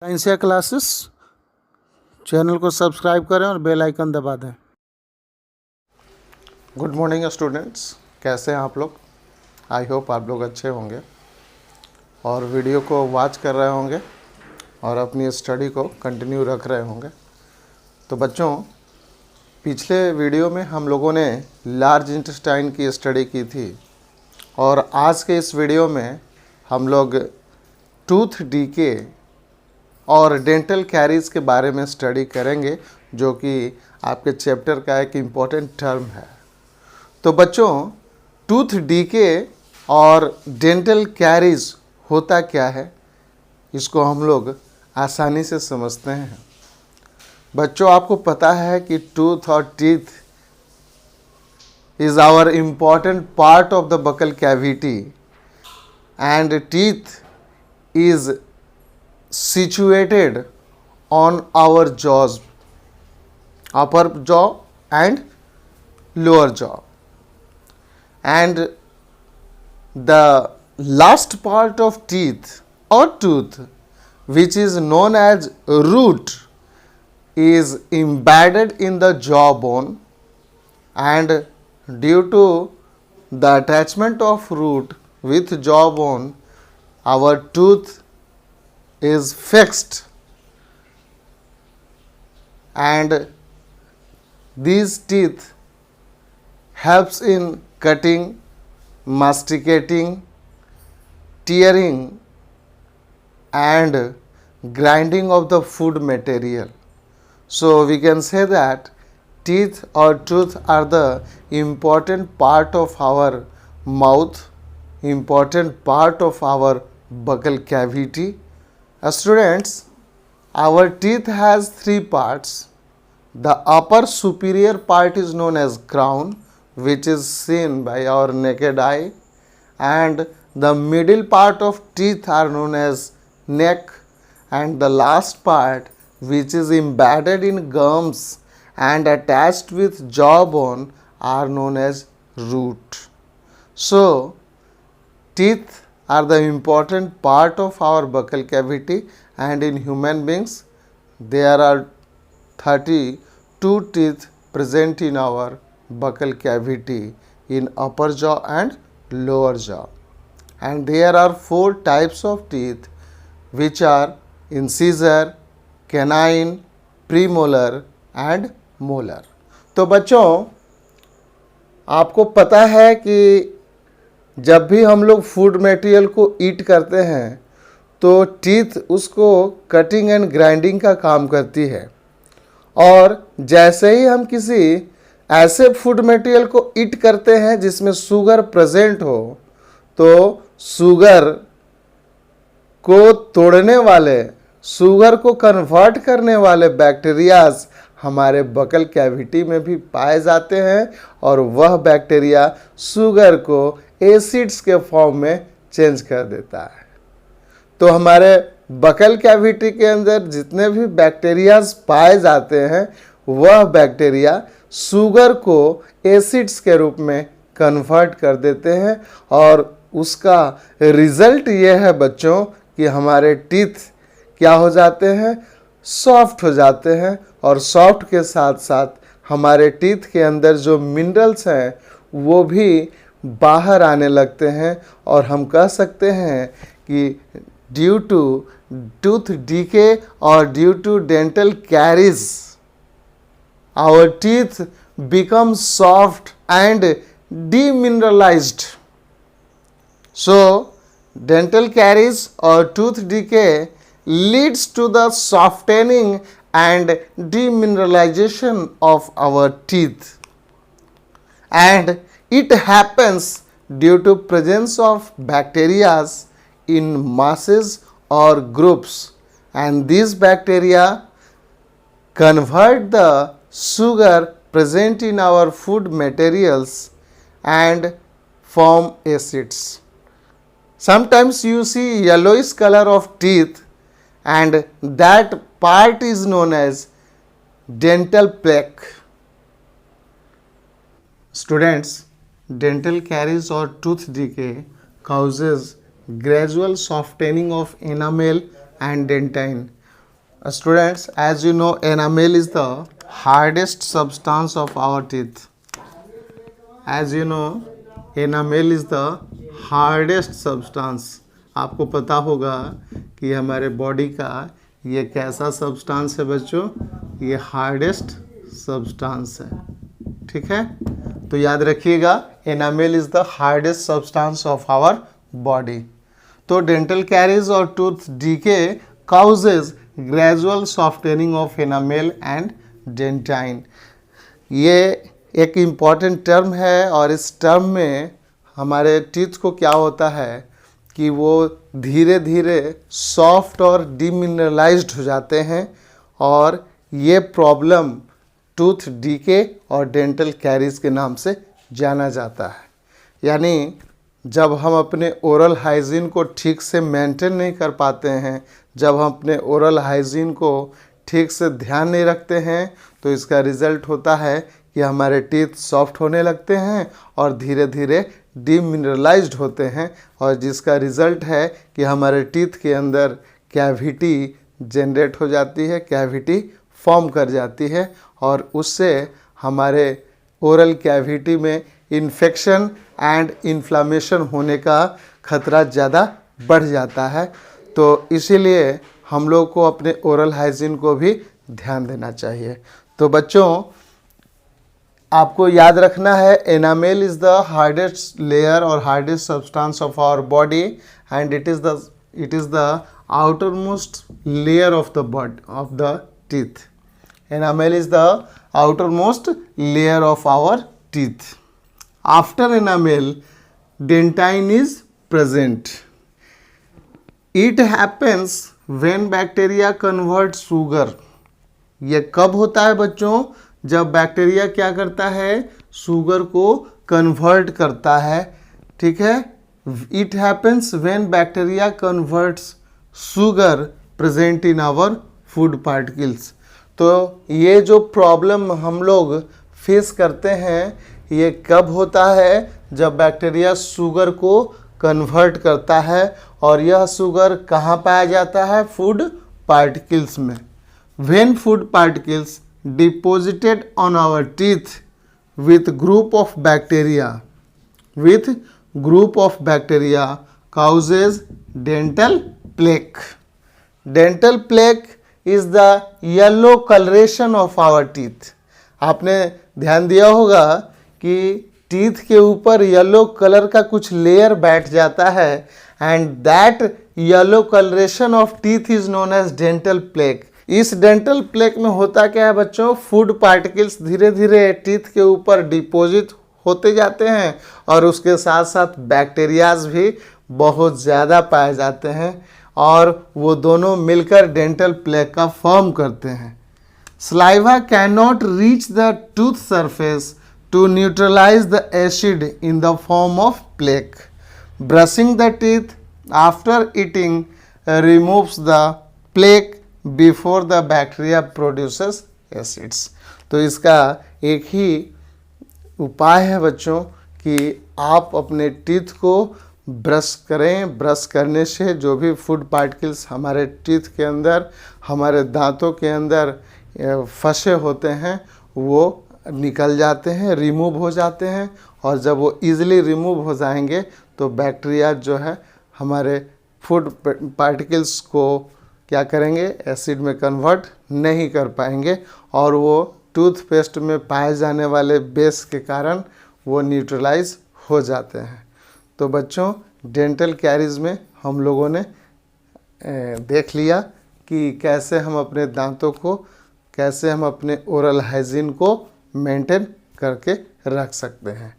Scientia classes channel को subscribe करें और बेल आइकन दबा दें। गुड मॉर्निंग स्टूडेंट्स, कैसे हैं आप लोग? आई होप आप लोग अच्छे होंगे और वीडियो को वॉच कर रहे होंगे और अपनी स्टडी को कंटिन्यू रख रहे होंगे। तो बच्चों, पिछले वीडियो में हम लोगों ने लार्ज इंटेस्टाइन की स्टडी की थी और आज के इस वीडियो में हम लोग टूथ डीके और डेंटल कैरीज के बारे में स्टडी करेंगे, जो कि आपके चैप्टर का एक इम्पॉर्टेंट टर्म है। तो बच्चों, टूथ डीके और डेंटल कैरीज होता क्या है, इसको हम लोग आसानी से समझते हैं। बच्चों, आपको पता है कि टूथ और teeth is our important part of the buccal cavity and teeth is situated on our jaws, upper jaw and lower jaw, and the last part of teeth or tooth, which is known as root, is embedded in the jawbone, and due to the attachment of root with jawbone, our tooth is fixed, and these teeth helps in cutting, masticating, tearing and grinding of the food material. So we can say that teeth or tooth are the important part of our mouth, important part of our buccal cavity. Students, our teeth has three parts. The upper superior part is known as crown, which is seen by our naked eye, and the middle part of teeth are known as neck, and the last part, which is embedded in gums and attached with jawbone, are known as root. So teeth are the important part of our buccal cavity, and in human beings there are 32 teeth present in our buccal cavity in upper jaw and lower jaw, and there are 4 types of teeth, which are incisor, canine, premolar and molar. तो बच्चों, आपको पता है कि जब भी हम लोग फूड मटेरियल को ईट करते हैं तो टीथ उसको कटिंग एंड ग्राइंडिंग का काम करती है, और जैसे ही हम किसी ऐसे फूड मटेरियल को ईट करते हैं जिसमें शुगर प्रेजेंट हो, तो शुगर को तोड़ने वाले, शुगर को कन्वर्ट करने वाले बैक्टीरियाज हमारे बकल कैविटी में भी पाए जाते हैं, और वह बैक्टीरिया शुगर को एसिड्स के फॉर्म में चेंज कर देता है। तो हमारे बकल कैविटी के अंदर जितने भी बैक्टीरियाज पाए जाते हैं, वह बैक्टीरिया शुगर को एसिड्स के रूप में कन्वर्ट कर देते हैं, और उसका रिजल्ट ये है बच्चों कि हमारे टीथ क्या हो जाते हैं, सॉफ्ट हो जाते हैं, और सॉफ्ट के साथ साथ हमारे टीथ के अंदर जो मिनरल्स हैं वो भी बाहर आने लगते हैं, और हम कह सकते हैं कि ड्यू टू टूथ डीके और due to dental caries our teeth become soft and demineralised. So dental caries or tooth decay leads to the softening and demineralization of our teeth, and it happens due to presence of bacteria in masses or groups, and these bacteria convert the sugar present in our food materials and form acids. Sometimes you see yellowish color of teeth, and that part is known as dental plaque. Students, dental caries or tooth decay causes gradual softening of enamel and dentine, Students, as you know, enamel is the hardest substance of our teeth. As you know, enamel is the hardest substance. आपको पता होगा कि हमारे body का ये कैसा substance है बच्चों, ये हार्डेस्ट सब्सटेंस है, ठीक है। तो याद रखिएगा, enamel is the hardest substance of our body. तो डेंटल कैरीज और tooth decay causes gradual softening of enamel and dentine. ये एक इम्पॉर्टेंट टर्म है और इस टर्म में हमारे टीथ को क्या होता है कि वो धीरे धीरे सॉफ्ट और डिमिनरलाइज्ड हो जाते हैं और ये प्रॉब्लम टूथ डीके और डेंटल कैरीज के नाम से जाना जाता है। यानी जब हम अपने ओरल हाइजीन को ठीक से मेंटेन नहीं कर पाते हैं, जब हम अपने ओरल हाइजीन को ठीक से ध्यान नहीं रखते हैं, तो इसका रिज़ल्ट होता है कि हमारे टीथ सॉफ्ट होने लगते हैं और धीरे धीरे डिमिनरलाइज्ड होते हैं, और जिसका रिज़ल्ट है कि हमारे टीथ के अंदर कैविटी जनरेट हो जाती है, कैविटी फॉर्म कर जाती है, और उससे हमारे ओरल कैविटी में इन्फेक्शन एंड इन्फ्लामेशन होने का खतरा ज़्यादा बढ़ जाता है। तो इसीलिए हम लोग को अपने ओरल हाइजीन को भी ध्यान देना चाहिए। तो बच्चों, आपको याद रखना है, enamel is the hardest layer और hardest substance of our body and it is the outermost layer of the teeth. Enamel is the outermost layer of our teeth. After enamel, dentine is present. It happens when bacteria convert sugar. ये कब होता है बच्चों? जब bacteria क्या करता है, sugar को कन्वर्ट करता है, ठीक है। It happens when bacteria converts sugar present in our food particles. तो ये जो प्रॉब्लम हम लोग फेस करते हैं, ये कब होता है? जब बैक्टीरिया शुगर को कन्वर्ट करता है, और यह शुगर कहाँ पाया जाता है? फूड पार्टिकल्स में। When food particles deposited on our teeth with group of bacteria causes dental plaque. Dental plaque is the yellow colouration of our teeth. आपने ध्यान दिया होगा कि टीथ के ऊपर येलो कलर का कुछ लेयर बैठ जाता है, and that yellow colouration of teeth is known as dental plaque. इस डेंटल प्लेक में होता क्या है बच्चों? फूड पार्टिकल्स धीरे धीरे टीथ के ऊपर डिपॉजिट होते जाते हैं, और उसके साथ साथ बैक्टीरियाज भी बहुत ज़्यादा पाए जाते हैं, और वो दोनों मिलकर डेंटल प्लेक का फॉर्म करते हैं। Saliva cannot reach the tooth surface to neutralize the acid in the form of plaque. Brushing the teeth after eating removes the plaque before the bacteria produces acids. तो इसका एक ही उपाय है बच्चों कि आप अपने टीथ को ब्रश करें। ब्रश करने से जो भी फूड पार्टिकल्स हमारे टीथ के अंदर, हमारे दांतों के अंदर फंसे होते हैं, वो निकल जाते हैं, रिमूव हो जाते हैं, और जब वो इजीली रिमूव हो जाएंगे तो बैक्टीरिया जो है हमारे फूड पार्टिकल्स को क्या करेंगे? एसिड में कन्वर्ट नहीं कर पाएंगे, और वो टूथपेस्ट में पाए जाने वाले बेस के कारण वो न्यूट्रलाइज हो जाते हैं। तो बच्चों, डेंटल कैरीज में हम लोगों ने देख लिया कि कैसे हम अपने दांतों को, कैसे हम अपने ओरल हाइजीन को मेंटेन करके रख सकते हैं।